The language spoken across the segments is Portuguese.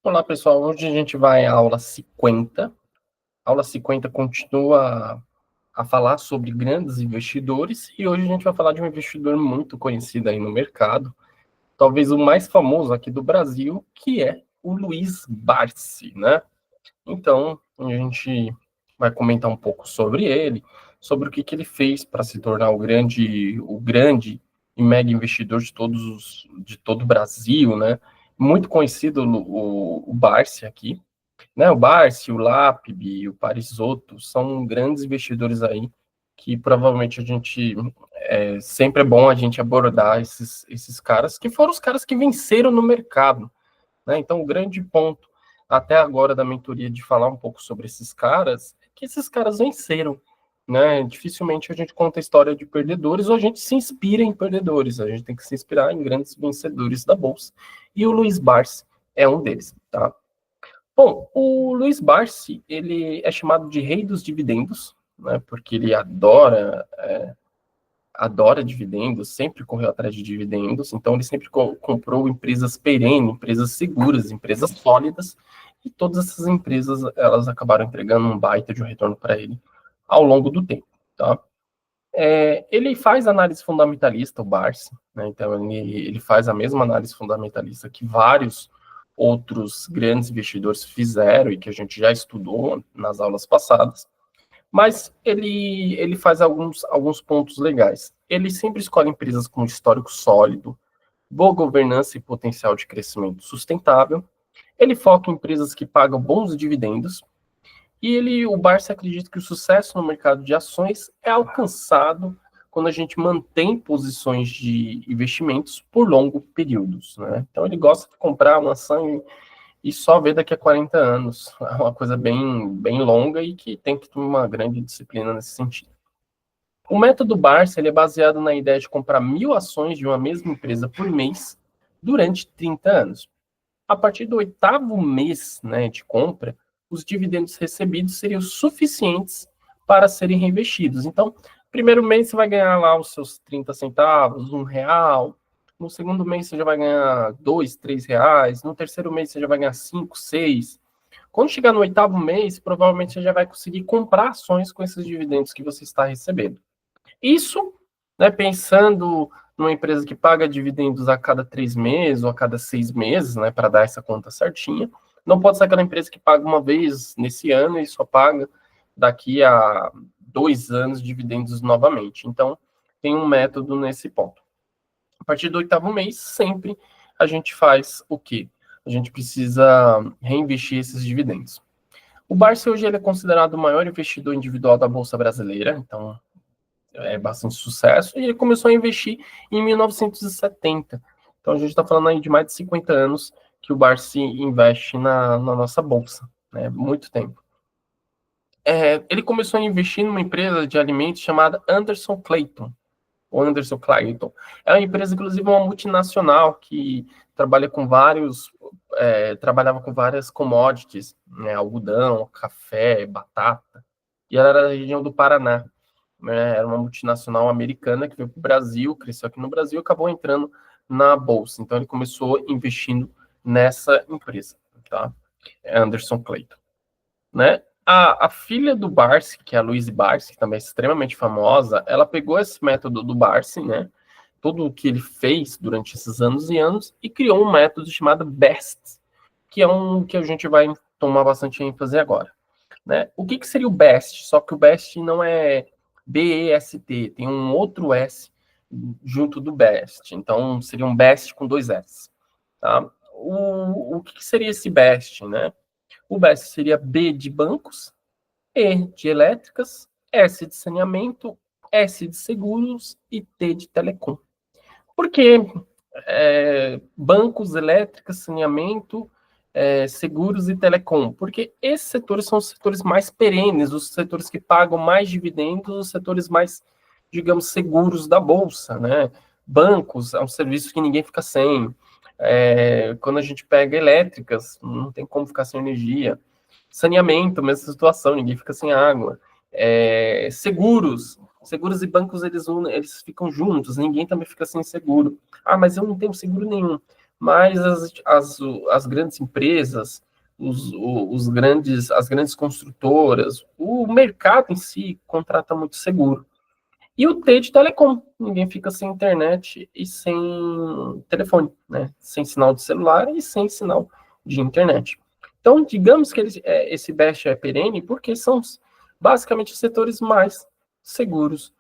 Olá, pessoal. Hoje a gente vai à aula 50. A aula 50 continua a falar sobre grandes investidores e hoje a gente vai falar de um investidor muito conhecido aí no mercado, talvez o mais famoso aqui do Brasil, que é o Luiz Barsi, né? Então, a gente vai comentar um pouco sobre ele, sobre o que ele fez para se tornar o grande e mega investidor de todo o Brasil, né? Muito conhecido o Barsi aqui, né? O Barsi, o Lapib, o Parisotto são grandes investidores aí que provavelmente a gente sempre é bom a gente abordar esses caras que foram os caras que venceram no mercado, né? Então, o grande ponto até agora da mentoria de falar um pouco sobre esses caras é que esses caras venceram, né? Dificilmente a gente conta a história de perdedores ou a gente se inspira em perdedores. A gente tem que se inspirar em grandes vencedores da bolsa. E o Luiz Barsi é um deles, tá? Bom, o Luiz Barsi, ele é chamado de rei dos dividendos, né? Porque ele adora dividendos, sempre correu atrás de dividendos, então ele sempre comprou empresas perenes, empresas seguras, empresas sólidas, e todas essas empresas, elas acabaram entregando um baita de um retorno para ele ao longo do tempo, tá? Ele faz análise fundamentalista, o Barsi, né? Então ele faz a mesma análise fundamentalista que vários outros grandes investidores fizeram e que a gente já estudou nas aulas passadas, mas ele faz alguns pontos legais. Ele sempre escolhe empresas com histórico sólido, boa governança e potencial de crescimento sustentável. Ele foca em empresas que pagam bons dividendos. E o Barça acredita que o sucesso no mercado de ações é alcançado quando a gente mantém posições de investimentos por longos períodos, né? Então ele gosta de comprar uma ação e só ver daqui a 40 anos. É uma coisa bem longa e que tem que ter uma grande disciplina nesse sentido. O método Barça ele é baseado na ideia de comprar 1.000 ações de uma mesma empresa por mês durante 30 anos. A partir do oitavo mês, né, de compra, os dividendos recebidos seriam suficientes para serem reinvestidos. Então, primeiro mês você vai ganhar lá os seus 30 centavos, R$ 1. No segundo mês você já vai ganhar R$ 2, R$ 3. No terceiro mês você já vai ganhar 5, 6. Quando chegar no oitavo mês, provavelmente você já vai conseguir comprar ações com esses dividendos que você está recebendo. Isso, né, pensando numa empresa que paga dividendos a cada 3 meses ou a cada 6 meses, né, para dar essa conta certinha. Não pode ser aquela empresa que paga uma vez nesse ano e só paga daqui a 2 anos dividendos novamente. Então, tem um método nesse ponto. A partir do oitavo mês, sempre a gente faz o quê? A gente precisa reinvestir esses dividendos. O Barça hoje ele é considerado o maior investidor individual da Bolsa Brasileira, então bastante sucesso, e ele começou a investir em 1970. Então a gente está falando aí de mais de 50 anos que o Barsi investe na nossa bolsa, né? Muito tempo. Ele começou a investir numa empresa de alimentos chamada Anderson Clayton, ou Anderson Clayton. É uma empresa, inclusive, uma multinacional que trabalhava com várias commodities, né? Algodão, café, batata, e ela era da região do Paraná, né? Era uma multinacional americana que veio para o Brasil, cresceu aqui no Brasil e acabou entrando na bolsa. Então ele começou investindo nessa empresa, tá? Anderson Clayton, né? A filha do Barsi, que é a Louise Barsi, que também é extremamente famosa, ela pegou esse método do Barsi, né? Tudo o que ele fez durante esses anos e anos e criou um método chamado BEST, que é um que a gente vai tomar bastante ênfase agora, né? O que seria o BEST? Só que o BEST não é BEST, tem um outro S junto do BEST. Então, seria um BEST com 2 S. Tá? O que seria esse BEST, né? O BEST seria B de bancos, E de elétricas, S de saneamento, S de seguros e T de telecom. Por que bancos, elétricas, saneamento, seguros e telecom? Porque esses setores são os setores mais perenes, os setores que pagam mais dividendos, os setores mais, digamos, seguros da bolsa, né? Bancos é um serviço que ninguém fica sem. Quando a gente pega elétricas, não tem como ficar sem energia. Saneamento, mesma situação, ninguém fica sem água. Seguros e bancos eles ficam juntos, ninguém também fica sem seguro. Ah, mas eu não tenho seguro nenhum. mas as grandes empresas, as grandes construtoras, o mercado em si contrata muito seguro. E o T de telecom, ninguém fica sem internet e sem telefone, né? Sem sinal de celular e sem sinal de internet. Então, digamos que esse BEST é perene porque são basicamente os setores mais seguros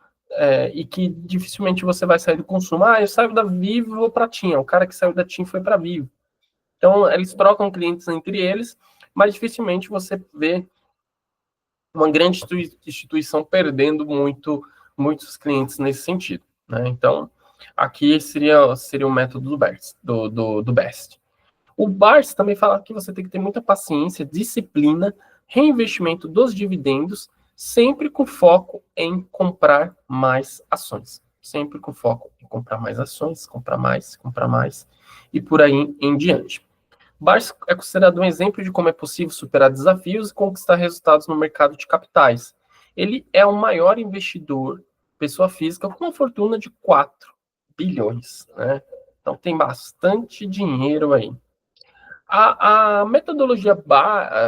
e que dificilmente você vai sair do consumo. Ah, eu saio da Vivo e vou para a TIM. O cara que saiu da TIM foi para a Vivo. Então, eles trocam clientes entre eles, mas dificilmente você vê uma grande instituição perdendo muitos clientes nesse sentido. Né? Então, aqui seria o método do BEST. O BARS também fala que você tem que ter muita paciência, disciplina, reinvestimento dos dividendos, sempre com foco em comprar mais ações. Sempre com foco em comprar mais ações, comprar mais, e por aí em diante. Barça é considerado um exemplo de como é possível superar desafios e conquistar resultados no mercado de capitais. Ele é o maior investidor, pessoa física, com uma fortuna de 4 bilhões. Né? Então tem bastante dinheiro aí. A metodologia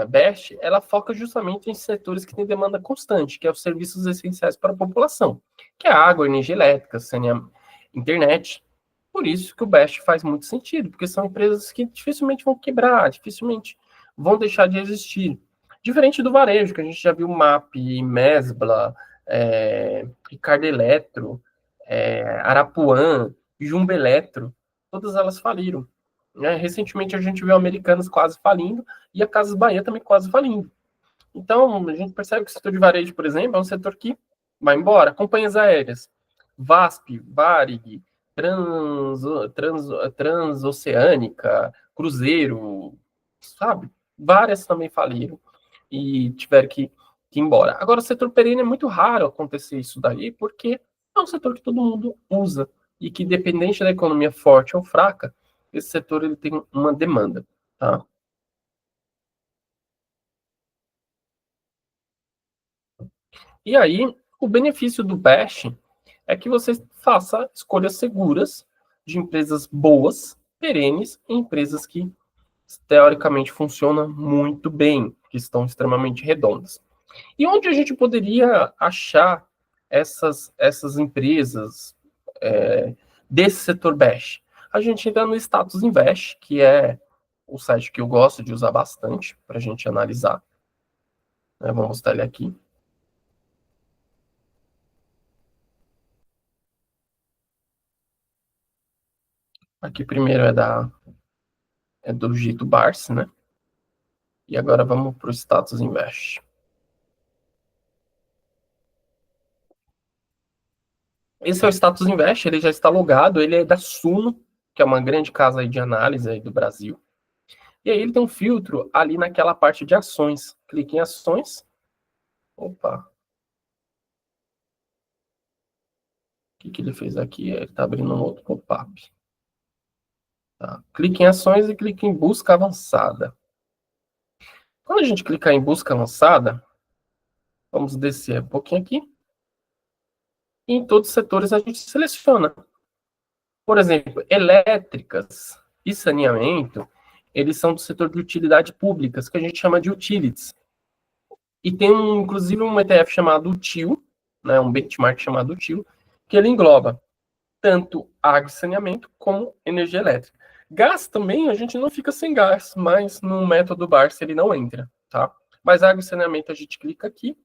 BEST, ela foca justamente em setores que têm demanda constante, que é os serviços essenciais para a população, que é água, energia elétrica, internet. Por isso que o BEST faz muito sentido, porque são empresas que dificilmente vão quebrar, dificilmente vão deixar de existir. Diferente do varejo, que a gente já viu MAP, Mesbla, Ricardo Eletro, Arapuã, Jumbo Eletro, todas elas faliram. Né? Recentemente a gente viu Americanas quase falindo e a Casas Bahia também quase falindo. Então, a gente percebe que o setor de varejo, por exemplo, é um setor que vai embora. Companhias aéreas, VASP, Varig, Transoceânica, Cruzeiro, sabe? Várias também faliram e tiveram que ir embora. Agora, o setor perene é muito raro acontecer isso daí, porque é um setor que todo mundo usa e que, dependente da economia forte ou fraca, esse setor ele tem uma demanda, tá? E aí, o benefício do Bash é que você faça escolhas seguras de empresas boas, perenes, e empresas que teoricamente funcionam muito bem, que estão extremamente redondas. E onde a gente poderia achar essas empresas desse setor Bash? A gente entra no Status Invest, que é o site que eu gosto de usar bastante para a gente analisar. Né? Vou mostrar ele aqui. Aqui primeiro é do Gito Barsi, né? E agora vamos para o Status Invest. Esse é o Status Invest, ele já está logado, ele é da Suno, que é uma grande casa aí de análise aí do Brasil. E aí ele tem um filtro ali naquela parte de ações. Clique em ações. Opa. O que ele fez aqui? Ele está abrindo um outro pop-up. Tá. Clique em ações e clique em busca avançada. Quando a gente clicar em busca avançada, vamos descer um pouquinho aqui. E em todos os setores a gente seleciona. Por exemplo, elétricas e saneamento, eles são do setor de utilidade públicas, que a gente chama de utilities. E tem, inclusive, um ETF chamado UTIL, né, um benchmark chamado UTIL, que ele engloba tanto água e saneamento como energia elétrica. Gás também, a gente não fica sem gás, mas no método Barça ele não entra, tá? Mas água e saneamento a gente clica aqui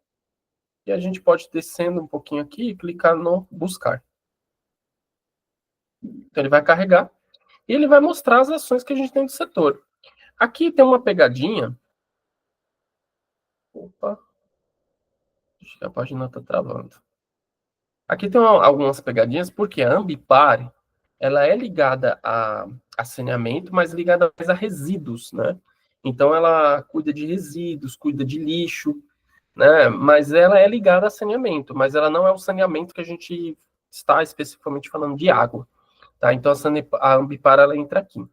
e a gente pode descendo um pouquinho aqui e clicar no buscar. Então ele vai carregar e ele vai mostrar as ações que a gente tem do setor. Aqui tem uma pegadinha. Opa, acho que a página está travando. Aqui tem algumas pegadinhas, porque a Ambipar, ela é ligada a saneamento, mas ligada mais a resíduos, né? Então, ela cuida de resíduos, cuida de lixo, né? Mas ela é ligada a saneamento, mas ela não é o saneamento que a gente está especificamente falando de água, tá? Então, a Ambipar, ela entra aqui.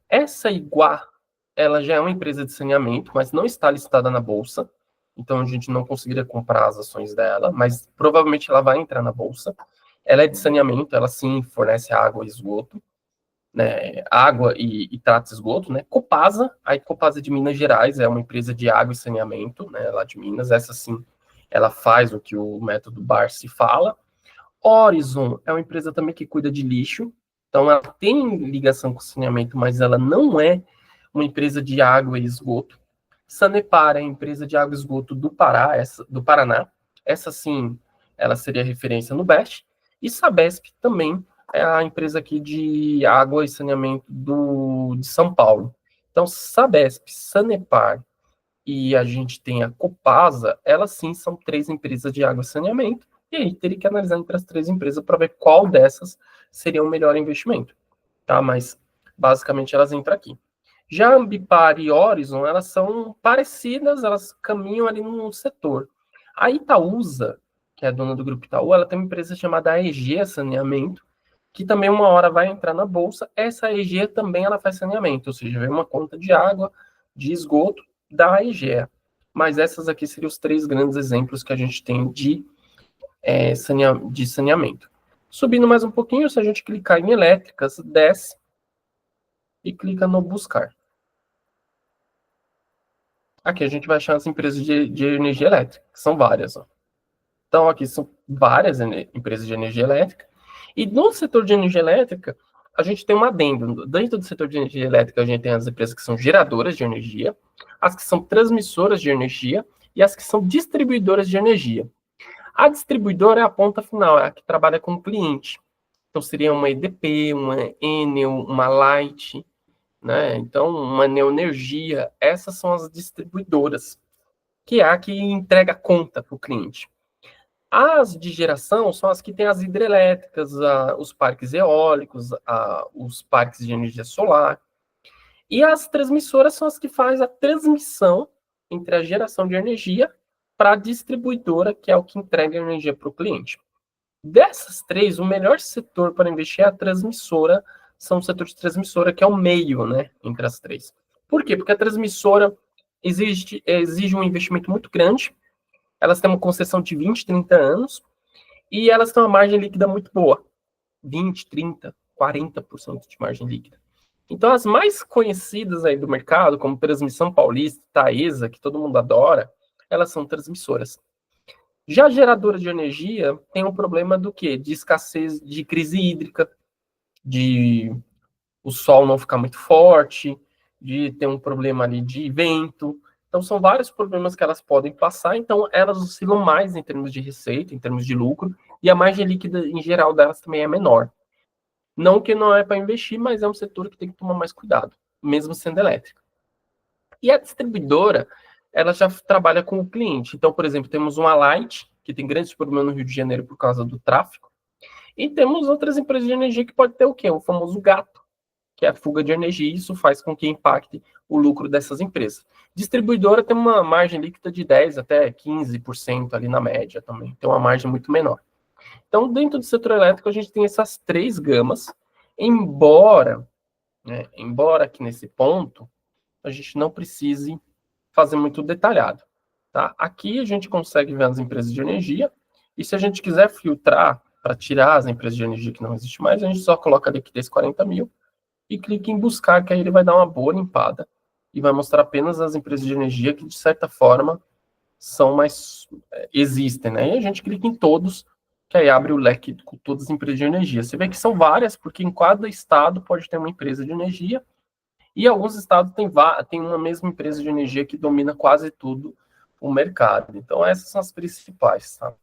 Essa Iguá, ela já é uma empresa de saneamento, mas não está listada na bolsa, então a gente não conseguiria comprar as ações dela, mas provavelmente ela vai entrar na bolsa. Ela é de saneamento, ela sim fornece água e esgoto. né, água e trata esgoto, né? Copasa, a Copasa de Minas Gerais é uma empresa de água e saneamento, né, lá de Minas, essa sim, ela faz o que o método Barsi fala. Horizon é uma empresa também que cuida de lixo, então ela tem ligação com saneamento, mas ela não é uma empresa de água e esgoto. Sanepar é a empresa de água e esgoto do Pará, do Paraná, essa sim, ela seria referência no BEST, e Sabesp também é a empresa aqui de água e saneamento de São Paulo. Então, Sabesp, Sanepar e a gente tem a Copasa, elas sim são três empresas de água e saneamento, e aí teria que analisar entre as três empresas para ver qual dessas seria o melhor investimento, tá? Mas basicamente elas entram aqui. Já a Ambipar e Horizon, elas são parecidas, elas caminham ali no setor. A Itaúsa, que é a dona do Grupo Itaú, ela tem uma empresa chamada AEG Saneamento, que também uma hora vai entrar na bolsa. Essa AEG também ela faz saneamento, ou seja, vem uma conta de água, de esgoto da AEG. Mas essas aqui seriam os três grandes exemplos que a gente tem de saneamento. Subindo mais um pouquinho, se a gente clicar em elétricas, desce e clica no buscar. Aqui a gente vai achar as empresas de energia elétrica, que são várias. Ó. Então, aqui são várias empresas de energia elétrica. E no setor de energia elétrica, a gente tem um adendo. Dentro do setor de energia elétrica, a gente tem as empresas que são geradoras de energia, as que são transmissoras de energia e as que são distribuidoras de energia. A distribuidora é a ponta final, é a que trabalha com o cliente. Então, seria uma EDP, uma Enel, uma Light, né? Então, uma Neoenergia, essas são as distribuidoras, que é a que entrega a conta para o cliente. As de geração são as que têm as hidrelétricas, os parques eólicos, os parques de energia solar. E as transmissoras são as que fazem a transmissão entre a geração de energia para a distribuidora, que é o que entrega a energia para o cliente. Dessas três, o melhor setor para investir é a transmissora, são o setor de transmissora, que é o meio, né, entre as três. Por quê? Porque a transmissora exige um investimento muito grande, elas têm uma concessão de 20, 30 anos, e elas têm uma margem líquida muito boa, 20, 30, 40% de margem líquida. Então, as mais conhecidas aí do mercado, como Transmissão Paulista, Taesa, que todo mundo adora, elas são transmissoras. Já a geradora de energia tem um problema do quê? De escassez, de crise hídrica, de o sol não ficar muito forte, de ter um problema ali de vento. Então, são vários problemas que elas podem passar. Então, elas oscilam mais em termos de receita, em termos de lucro, e a margem líquida, em geral, delas também é menor. Não que não é para investir, mas é um setor que tem que tomar mais cuidado, mesmo sendo elétrica. E a distribuidora, ela já trabalha com o cliente. Então, por exemplo, temos uma Light, que tem grandes problemas no Rio de Janeiro por causa do tráfego, e temos outras empresas de energia que pode ter o quê? O famoso gato, que é a fuga de energia, e isso faz com que impacte o lucro dessas empresas. Distribuidora tem uma margem líquida de 10% até 15% ali na média também, tem uma margem muito menor. Então, dentro do setor elétrico, a gente tem essas três gamas, embora aqui nesse ponto, a gente não precise fazer muito detalhado. Tá? Aqui a gente consegue ver as empresas de energia, e se a gente quiser filtrar para tirar as empresas de energia que não existe mais, a gente só coloca a liquidez 40 mil e clica em buscar, que aí ele vai dar uma boa limpada e vai mostrar apenas as empresas de energia que, de certa forma, são mais existem, né? E a gente clica em todos, que aí abre o leque com todas as empresas de energia. Você vê que são várias, porque em cada estado pode ter uma empresa de energia, e alguns estados têm uma mesma empresa de energia que domina quase tudo o mercado. Então, essas são as principais, tá?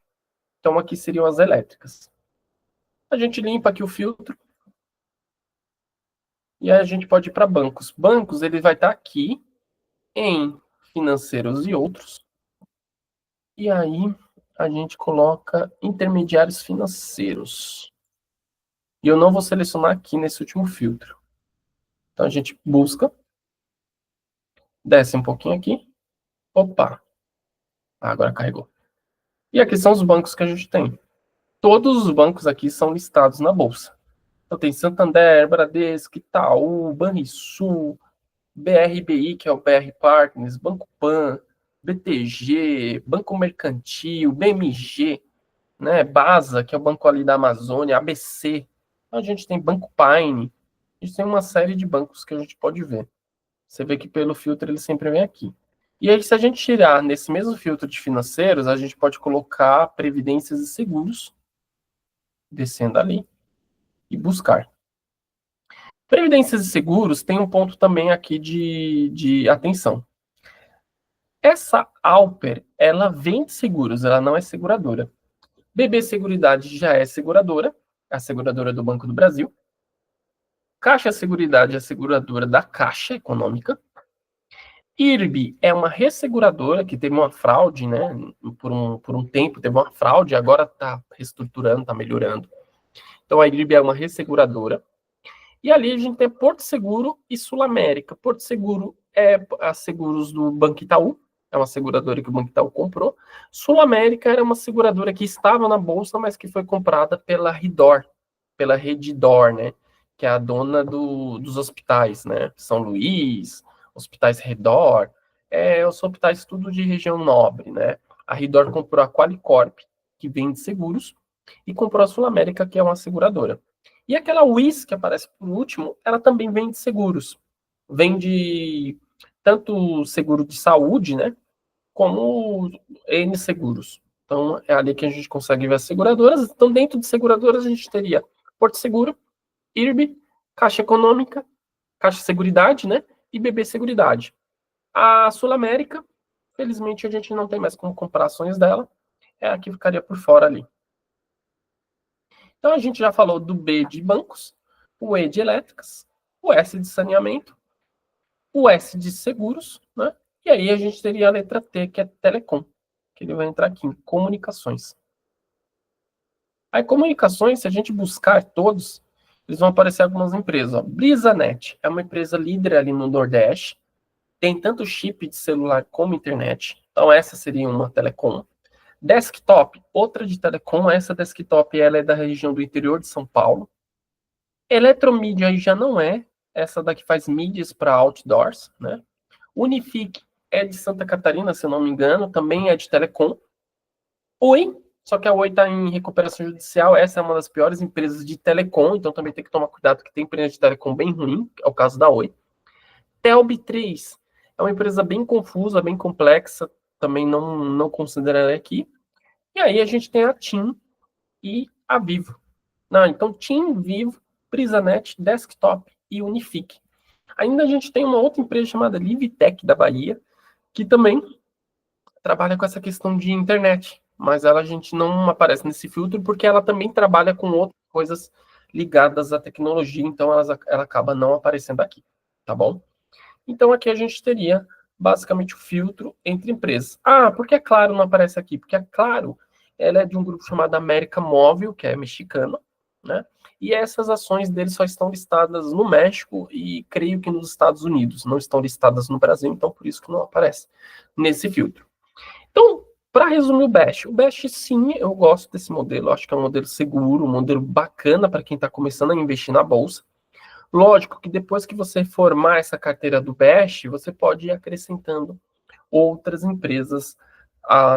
Então, aqui seriam as elétricas. A gente limpa aqui o filtro, e aí a gente pode ir para bancos. Bancos, ele vai estar aqui em financeiros e outros. E aí a gente coloca intermediários financeiros. E eu não vou selecionar aqui nesse último filtro. Então a gente busca, desce um pouquinho aqui. Opa! Agora carregou. E aqui são os bancos que a gente tem. Todos os bancos aqui são listados na bolsa. Então tem Santander, Bradesco, Itaú, Banrisul, BRBI, que é o BR Partners, Banco Pan, BTG, Banco Mercantil, BMG, né, Basa, que é o banco ali da Amazônia, ABC. Então, a gente tem Banco Paine, A gente tem uma série de bancos que a gente pode ver. Você vê que pelo filtro ele sempre vem aqui. E aí, se a gente tirar nesse mesmo filtro de financeiros, a gente pode colocar previdências e seguros, descendo ali, e buscar. Previdências e seguros tem um ponto também aqui de atenção. Essa Alper, ela vende seguros, ela não é seguradora. BB Seguridade já é seguradora, a seguradora do Banco do Brasil. Caixa Seguridade é a seguradora da Caixa Econômica. IRB é uma resseguradora que teve uma fraude, né? Por um tempo teve uma fraude, agora está reestruturando, está melhorando. Então a IRB é uma resseguradora. E ali a gente tem Porto Seguro e Sul América. Porto Seguro é a seguros do Banco Itaú, é uma seguradora que o Banco Itaú comprou. Sul América era uma seguradora que estava na bolsa, mas que foi comprada pela Redor, pela Redditor, né? Que é a dona dos hospitais, né? São Luís, Hospitais Redor, os hospitais tudo de região nobre, né? A Redor comprou a Qualicorp, que vende seguros, e comprou a Sul América, que é uma seguradora. E aquela WIS, que aparece por último, ela também vende seguros. Vende tanto seguro de saúde, né? Como N seguros. Então, é ali que a gente consegue ver as seguradoras. Então, dentro de seguradoras, a gente teria Porto Seguro, IRB, Caixa Econômica, Caixa Seguridade, né? E BB Seguridade. A Sul América, felizmente, a gente não tem mais como comprar ações dela. É a que ficaria por fora ali. Então, a gente já falou do B de bancos, o E de elétricas, o S de saneamento, o S de seguros, né? E aí a gente teria a letra T, que é telecom, que ele vai entrar aqui em comunicações. Aí, comunicações, se a gente buscar todos, eles vão aparecer algumas empresas. Ó. BrisaNet é uma empresa líder ali no Nordeste, tem tanto chip de celular como internet. Então, essa seria uma telecom. Desktop, outra de telecom, essa desktop ela é da região do interior de São Paulo. Eletromídia aí já não é, essa daqui faz mídias para outdoors, né? Unifique é de Santa Catarina, se eu não me engano, também é de telecom. Oi, só que a Oi está em recuperação judicial, essa é uma das piores empresas de telecom, então também tem que tomar cuidado que tem empresa de telecom bem ruim, que é o caso da Oi. Telb3 é uma empresa bem confusa, bem complexa, também não considero ela aqui. E aí a gente tem a TIM e a Vivo. Não, então TIM, Vivo, BrisaNet, Desktop e Unifique. Ainda a gente tem uma outra empresa chamada Livtech da Bahia, que também trabalha com essa questão de internet, mas ela a gente não aparece nesse filtro porque ela também trabalha com outras coisas ligadas à tecnologia, então ela acaba não aparecendo aqui, tá bom? Então aqui a gente teria basicamente o filtro entre empresas. Ah, por que a Claro não aparece aqui? Porque a Claro ela é de um grupo chamado América Móvil, que é mexicano, né? E essas ações dele só estão listadas no México e creio que nos Estados Unidos, não estão listadas no Brasil, então por isso que não aparece nesse filtro. Então, para resumir o Best sim, eu gosto desse modelo, acho que é um modelo seguro, um modelo bacana para quem está começando a investir na bolsa. Lógico que depois que você formar essa carteira do Best, você pode ir acrescentando outras empresas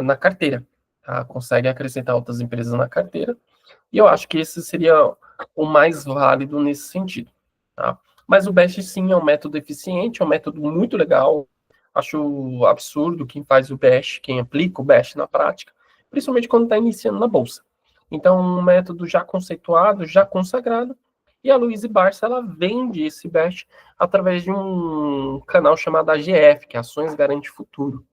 na carteira. Tá? Consegue acrescentar outras empresas na carteira. E eu acho que esse seria o mais válido nesse sentido. Tá? Mas o Best sim é um método eficiente, é um método muito legal. Acho absurdo quem faz o Best, quem aplica o Best na prática, principalmente quando está iniciando na bolsa. Então, um método já conceituado, já consagrado, e a Louise Barça, ela vende esse Best através de um canal chamado AGF, que é Ações Garante Futuro.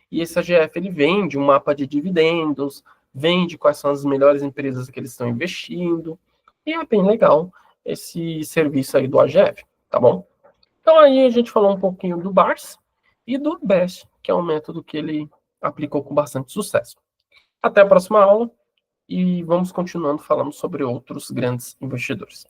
E esse AGF, ele vende um mapa de dividendos, vende quais são as melhores empresas que eles estão investindo, e é bem legal esse serviço aí do AGF, tá bom? Então aí a gente falou um pouquinho do Barça e do Best, que é um método que ele aplicou com bastante sucesso. Até a próxima aula e vamos continuando falando sobre outros grandes investidores.